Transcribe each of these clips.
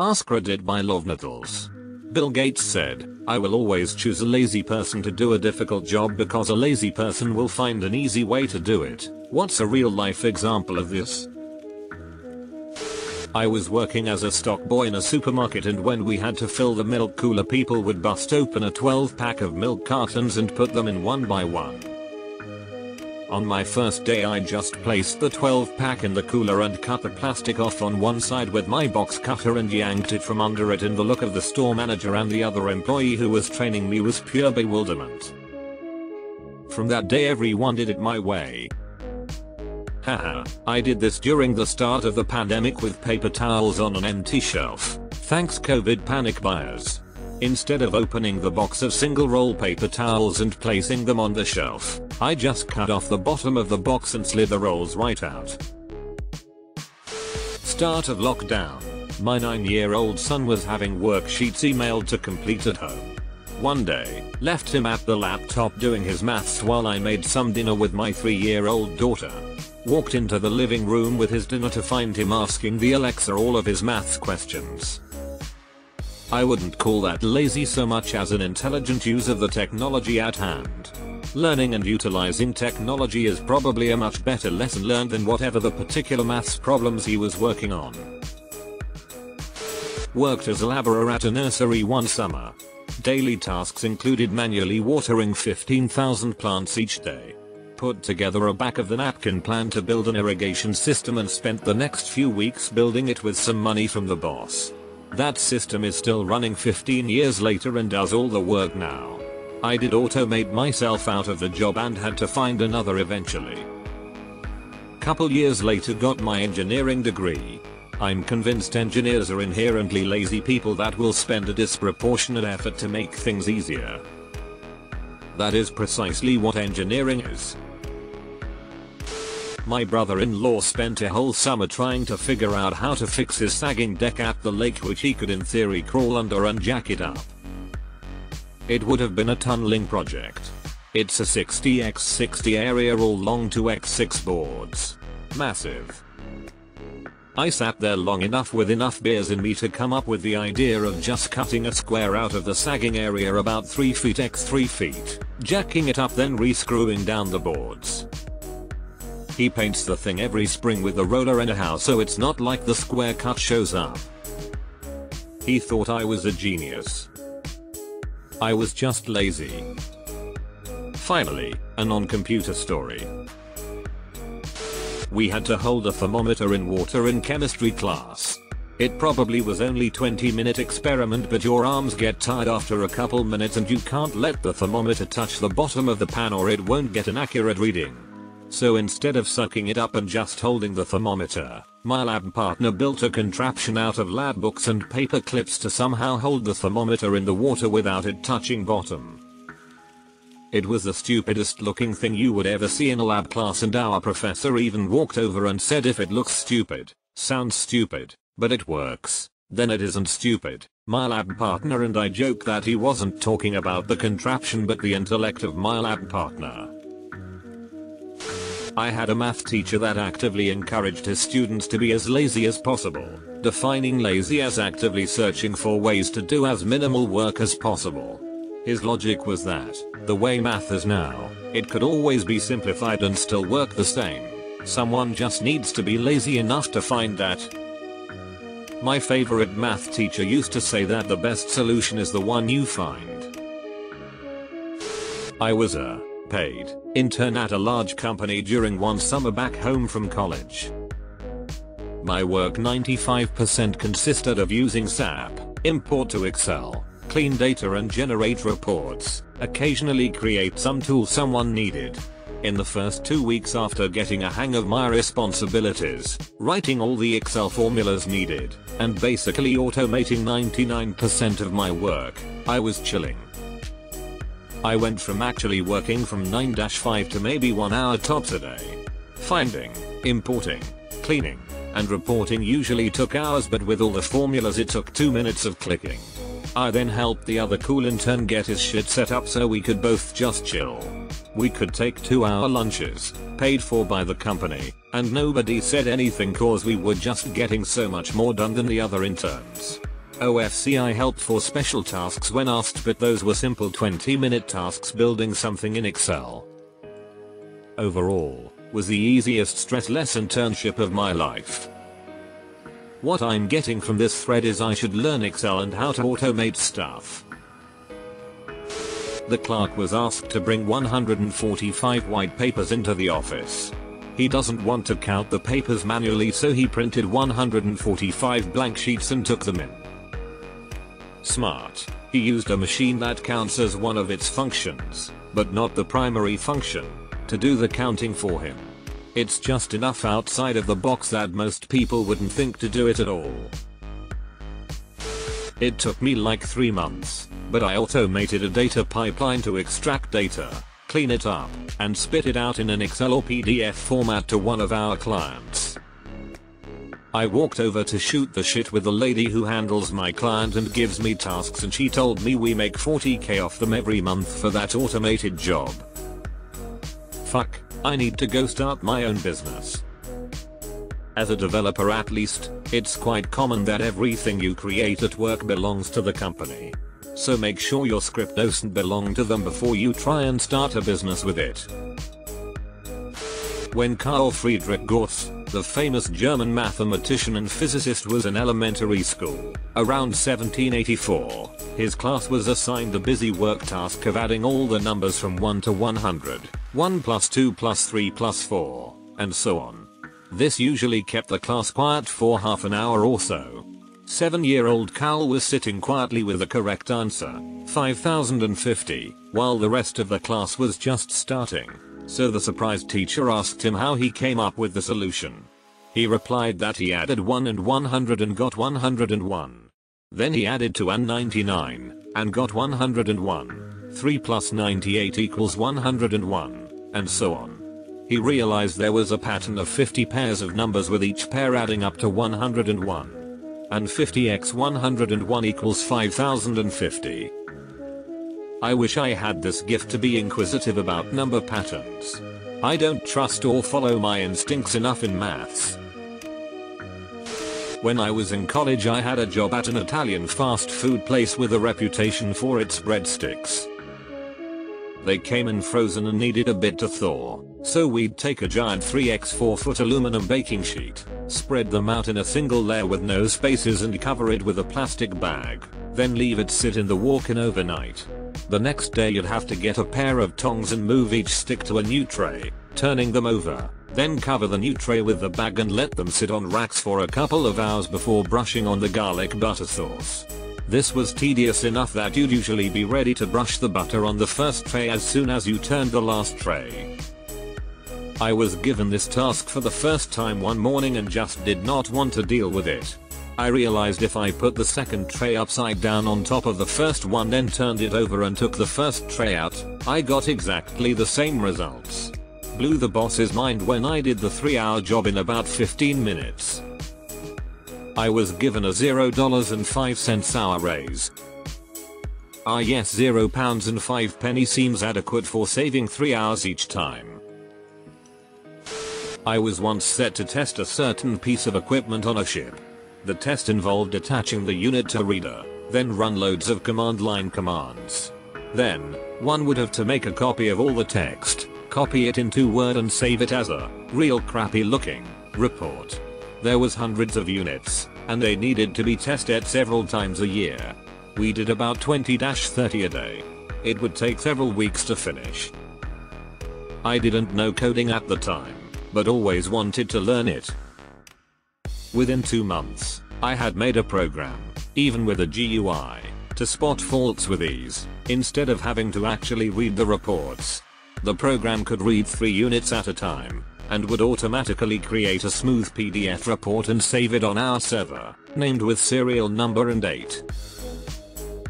AskReddit by Love Nettles. Bill Gates said, "I will always choose a lazy person to do a difficult job because a lazy person will find an easy way to do it." What's a real life example of this? I was working as a stock boy in a supermarket, and when we had to fill the milk cooler, people would bust open a 12-pack of milk cartons and put them in one by one. On my first day, I just placed the 12-pack in the cooler and cut the plastic off on one side with my box cutter and yanked it from under it, and the look of the store manager and the other employee who was training me was pure bewilderment. From that day, everyone did it my way. Haha, I did this during the start of the pandemic with paper towels on an empty shelf. Thanks COVID panic buyers. Instead of opening the box of single roll paper towels and placing them on the shelf, I just cut off the bottom of the box and slid the rolls right out. Start of lockdown. My 9-year-old son was having worksheets emailed to complete at home. One day, left him at the laptop doing his maths while I made some dinner with my 3-year-old daughter. Walked into the living room with his dinner to find him asking the Alexa all of his maths questions. I wouldn't call that lazy so much as an intelligent use of the technology at hand. Learning and utilizing technology is probably a much better lesson learned than whatever the particular maths problems he was working on. Worked as a laborer at a nursery one summer. Daily tasks included manually watering 15,000 plants each day. Put together a back of the napkin plan to build an irrigation system and spent the next few weeks building it with some money from the boss. That system is still running 15 years later and does all the work now. I did automate myself out of the job and had to find another eventually. Couple years later, got my engineering degree. I'm convinced engineers are inherently lazy people that will spend a disproportionate effort to make things easier. That is precisely what engineering is. My brother-in-law spent a whole summer trying to figure out how to fix his sagging deck at the lake, which he could in theory crawl under and jack it up. It would have been a tunneling project. It's a 60x60 area all long 2x6 boards. Massive. I sat there long enough with enough beers in me to come up with the idea of just cutting a square out of the sagging area about 3 feet x 3 feet, jacking it up, then re-screwing down the boards. He paints the thing every spring with a roller and a house so it's not like the square cut shows up. He thought I was a genius. I was just lazy. Finally, a non-computer story. We had to hold a thermometer in water in chemistry class. It probably was only 20-minute experiment, but your arms get tired after a couple minutes and you can't let the thermometer touch the bottom of the pan or it won't get an accurate reading. So instead of sucking it up and just holding the thermometer, my lab partner built a contraption out of lab books and paper clips to somehow hold the thermometer in the water without it touching bottom. It was the stupidest looking thing you would ever see in a lab class, and our professor even walked over and said, "If it looks stupid, sounds stupid, but it works, then it isn't stupid." My lab partner and I joked that he wasn't talking about the contraption but the intellect of my lab partner. I had a math teacher that actively encouraged his students to be as lazy as possible, defining lazy as actively searching for ways to do as minimal work as possible. His logic was that, the way math is now, it could always be simplified and still work the same. Someone just needs to be lazy enough to find that. My favorite math teacher used to say that the best solution is the one you find. I was a paid intern at a large company during one summer back home from college. My work 95% consisted of using SAP, import to Excel, clean data and generate reports, occasionally create some tool someone needed. In the first 2 weeks after getting a hang of my responsibilities, writing all the Excel formulas needed, and basically automating 99% of my work, I was chilling. I went from actually working from 9-5 to maybe 1 hour tops a day. Finding, importing, cleaning, and reporting usually took hours, but with all the formulas it took 2 minutes of clicking. I then helped the other cool intern get his shit set up so we could both just chill. We could take 2-hour lunches, paid for by the company, and nobody said anything cause we were just getting so much more done than the other interns. OFC I helped for special tasks when asked, but those were simple 20-minute tasks building something in Excel. Overall, was the easiest stress-less internship of my life. What I'm getting from this thread is I should learn Excel and how to automate stuff. The clerk was asked to bring 145 white papers into the office. He doesn't want to count the papers manually, so he printed 145 blank sheets and took them in. Smart. He used a machine that counts as one of its functions, but not the primary function, to do the counting for him. It's just enough outside of the box that most people wouldn't think to do it at all. It took me like 3 months, but I automated a data pipeline to extract data, clean it up, and spit it out in an Excel or PDF format to one of our clients. I walked over to shoot the shit with the lady who handles my client and gives me tasks, and she told me we make 40k off them every month for that automated job. Fuck, I need to go start my own business. As a developer at least, it's quite common that everything you create at work belongs to the company. So make sure your script doesn't belong to them before you try and start a business with it. When Carl Friedrich Gauss, the famous German mathematician and physicist, was in elementary school, around 1784, his class was assigned the busy work task of adding all the numbers from 1 to 100, 1 plus 2 plus 3 plus 4, and so on. This usually kept the class quiet for half an hour or so. 7-year-old Carl was sitting quietly with the correct answer, 5050, while the rest of the class was just starting. So the surprised teacher asked him how he came up with the solution. He replied that he added 1 and 100 and got 101. Then he added 2 and 99 and got 101. 3 plus 98 equals 101, and so on. He realized there was a pattern of 50 pairs of numbers with each pair adding up to 101. And 50x 101 equals 5050. I wish I had this gift to be inquisitive about number patterns. I don't trust or follow my instincts enough in maths. When I was in college, I had a job at an Italian fast food place with a reputation for its breadsticks. They came in frozen and needed a bit to thaw, so we'd take a giant 3x4 foot aluminum baking sheet, spread them out in a single layer with no spaces and cover it with a plastic bag, then leave it sit in the walk-in overnight. The next day you'd have to get a pair of tongs and move each stick to a new tray, turning them over, then cover the new tray with the bag and let them sit on racks for a couple of hours before brushing on the garlic butter sauce. This was tedious enough that you'd usually be ready to brush the butter on the first tray as soon as you turned the last tray. I was given this task for the first time one morning and just did not want to deal with it. I realized if I put the second tray upside down on top of the first one, then turned it over and took the first tray out, I got exactly the same results. Blew the boss's mind when I did the 3-hour job in about 15 minutes. I was given a $0.05 hour raise. Ah yes, £0.05 seems adequate for saving 3 hours each time. I was once set to test a certain piece of equipment on a ship. The test involved attaching the unit to a reader, then run loads of command line commands. Then, one would have to make a copy of all the text, copy it into Word and save it as a real crappy looking report. There was hundreds of units, and they needed to be tested several times a year. We did about 20-30 a day. It would take several weeks to finish. I didn't know coding at the time, but always wanted to learn it. Within 2 months, I had made a program, even with a GUI, to spot faults with ease, instead of having to actually read the reports. The program could read 3 units at a time, and would automatically create a smooth PDF report and save it on our server, named with serial number and date.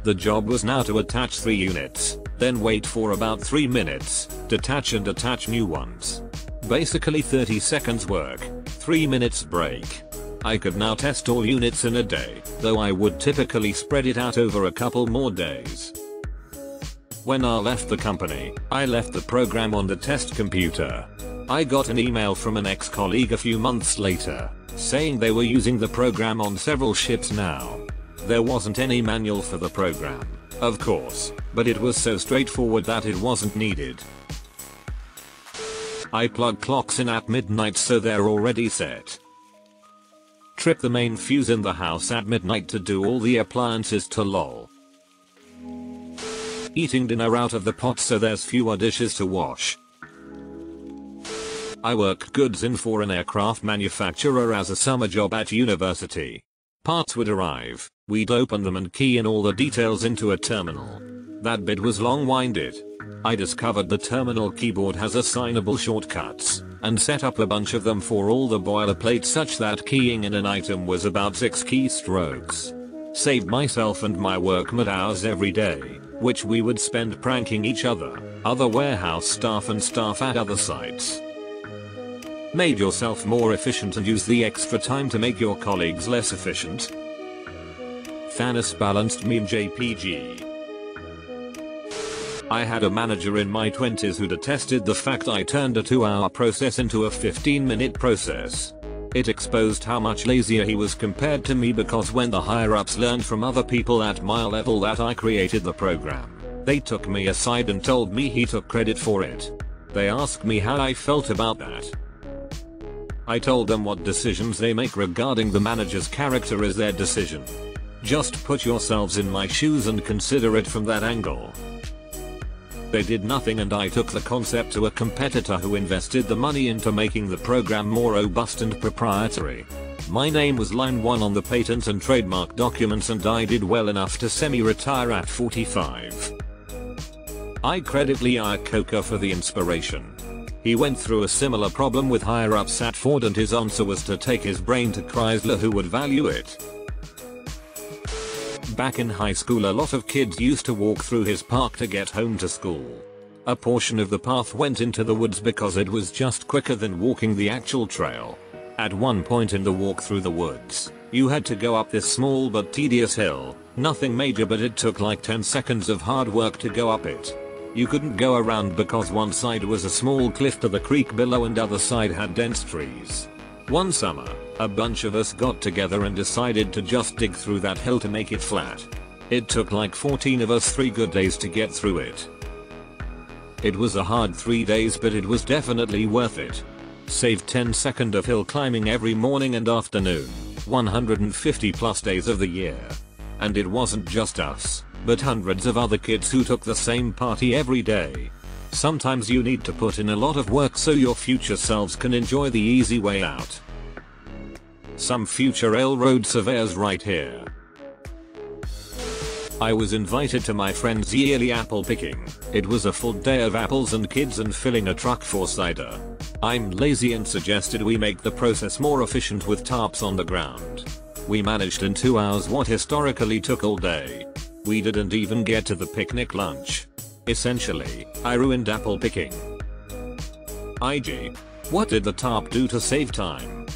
The job was now to attach 3 units, then wait for about 3 minutes, detach and attach new ones. Basically 30 seconds work, 3 minutes break. I could now test all units in a day, though I would typically spread it out over a couple more days. When I left the company, I left the program on the test computer. I got an email from an ex-colleague a few months later, saying they were using the program on several ships now. There wasn't any manual for the program, of course, but it was so straightforward that it wasn't needed. I plug clocks in at midnight so they're already set. Trip the main fuse in the house at midnight to do all the appliances to lol. Eating dinner out of the pot so there's fewer dishes to wash. I worked goods in for an aircraft manufacturer as a summer job at university. Parts would arrive, we'd open them and key in all the details into a terminal. That bit was long-winded. I discovered the terminal keyboard has assignable shortcuts, and set up a bunch of them for all the boilerplate such that keying in an item was about 6 keystrokes. Saved myself and my workmate hours every day, which we would spend pranking each other, other warehouse staff and staff at other sites. Made yourself more efficient and use the extra time to make your colleagues less efficient. Thanos balanced meme JPG. I had a manager in my 20s who detested the fact I turned a 2-hour process into a 15-minute process. It exposed how much lazier he was compared to me because when the higher-ups learned from other people at my level that I created the program, they took me aside and told me he took credit for it. They asked me how I felt about that. I told them what decisions they make regarding the manager's character is their decision. Just put yourselves in my shoes and consider it from that angle. They did nothing and I took the concept to a competitor who invested the money into making the program more robust and proprietary. My name was line 1 on the patent and trademark documents and I did well enough to semi-retire at 45. I credit Lee Iacocca for the inspiration. He went through a similar problem with higher-ups at Ford and his answer was to take his brain to Chrysler who would value it. Back in high school a lot of kids used to walk through his park to get home to school. A portion of the path went into the woods because it was just quicker than walking the actual trail. At one point in the walk through the woods, you had to go up this small but tedious hill, nothing major but it took like 10 seconds of hard work to go up it. You couldn't go around because one side was a small cliff to the creek below and other side had dense trees. One summer, a bunch of us got together and decided to just dig through that hill to make it flat. It took like 14 of us 3 good days to get through it. It was a hard 3 days but it was definitely worth it. Saved 10 seconds of hill climbing every morning and afternoon, 150 plus days of the year. And it wasn't just us, but hundreds of other kids who took the same party every day. Sometimes you need to put in a lot of work so your future selves can enjoy the easy way out. Some future railroad surveyors right here. I was invited to my friend's yearly apple picking. It was a full day of apples and kids and filling a truck for cider. I'm lazy and suggested we make the process more efficient with tarps on the ground. We managed in 2 hours what historically took all day. We didn't even get to the picnic lunch. Essentially, I ruined apple picking. IG. What did the tarp do to save time?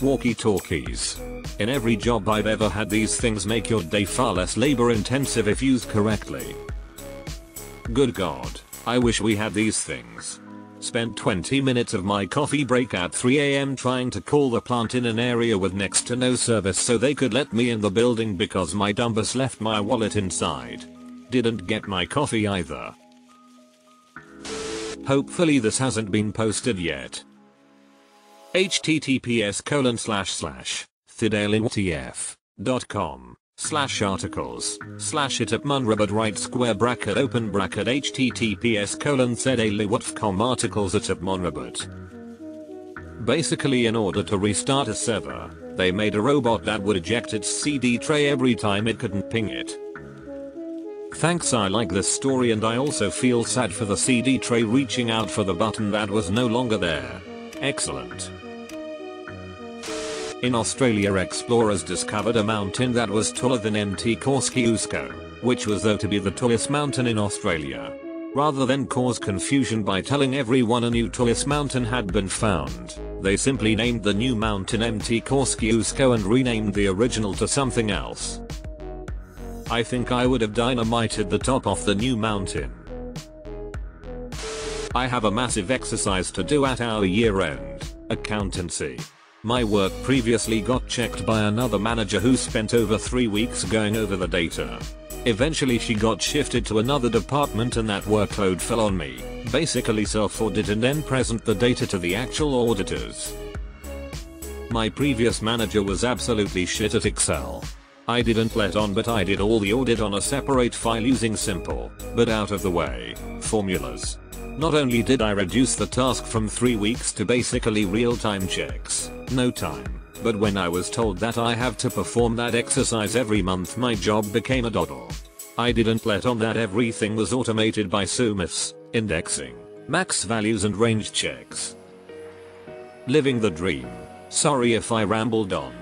Walkie-talkies. In every job I've ever had these things make your day far less labor intensive if used correctly. Good God, I wish we had these things. Spent 20 minutes of my coffee break at 3 AM trying to call the plant in an area with next to no service so they could let me in the building because my dumbass left my wallet inside. Didn't get my coffee either. Hopefully this hasn't been posted yet. https://thedailyWTF.com/articles/itupmunrobot right square bracket open bracket https://thedailyWTF.com articles itupmunrobot. Basically in order to restart a server, they made a robot that would eject its CD tray every time it couldn't ping it. Thanks, I like this story and I also feel sad for the CD tray reaching out for the button that was no longer there. Excellent. In Australia, explorers discovered a mountain that was taller than Mt Kosciuszko, which was thought to be the tallest mountain in Australia. Rather than cause confusion by telling everyone a new tallest mountain had been found, they simply named the new mountain Mt Kosciuszko and renamed the original to something else. I think I would have dynamited the top off the new mountain. I have a massive exercise to do at our year-end accountancy. My work previously got checked by another manager who spent over 3 weeks going over the data. Eventually she got shifted to another department and that workload fell on me. Basically self-audit and then present the data to the actual auditors. My previous manager was absolutely shit at Excel. I didn't let on, but I did all the audit on a separate file using simple, but out of the way, formulas. Not only did I reduce the task from 3 weeks to basically real-time checks, no time, but when I was told that I have to perform that exercise every month, my job became a doddle. I didn't let on that everything was automated by SUMIFs, indexing, max values and range checks. Living the dream. Sorry if I rambled on.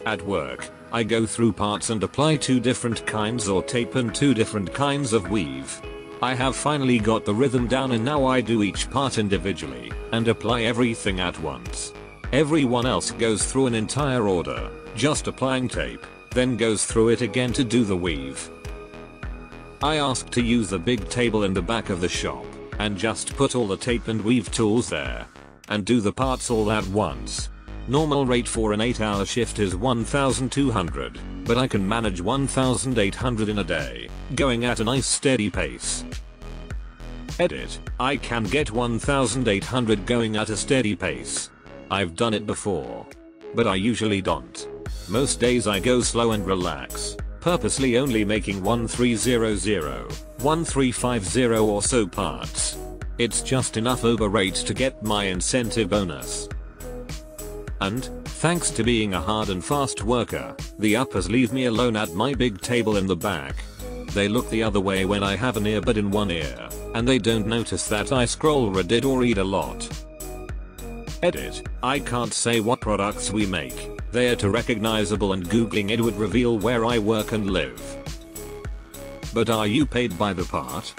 At work, I go through parts and apply 2 different kinds of tape and 2 different kinds of weave. I have finally got the rhythm down and now I do each part individually and apply everything at once. Everyone else goes through an entire order, just applying tape, then goes through it again to do the weave. I asked to use the big table in the back of the shop and just put all the tape and weave tools there and do the parts all at once. Normal rate for an 8-hour shift is 1,200, but I can manage 1,800 in a day, going at a nice steady pace. Edit. I can get 1,800 going at a steady pace. I've done it before. But I usually don't. Most days I go slow and relax, purposely only making 1300, 1350 or so parts. It's just enough over rate to get my incentive bonus. And, thanks to being a hard and fast worker, the uppers leave me alone at my big table in the back. They look the other way when I have an earbud in one ear, and they don't notice that I scroll Reddit or read a lot. Edit. I can't say what products we make. They are too recognizable and googling it would reveal where I work and live. But are you paid by the part?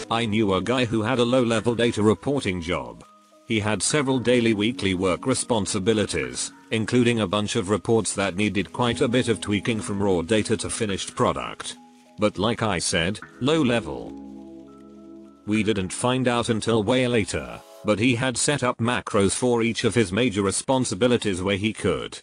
I knew a guy who had a low-level data reporting job. He had several daily weekly work responsibilities, including a bunch of reports that needed quite a bit of tweaking from raw data to finished product. But like I said, low level. We didn't find out until way later, but he had set up macros for each of his major responsibilities where he could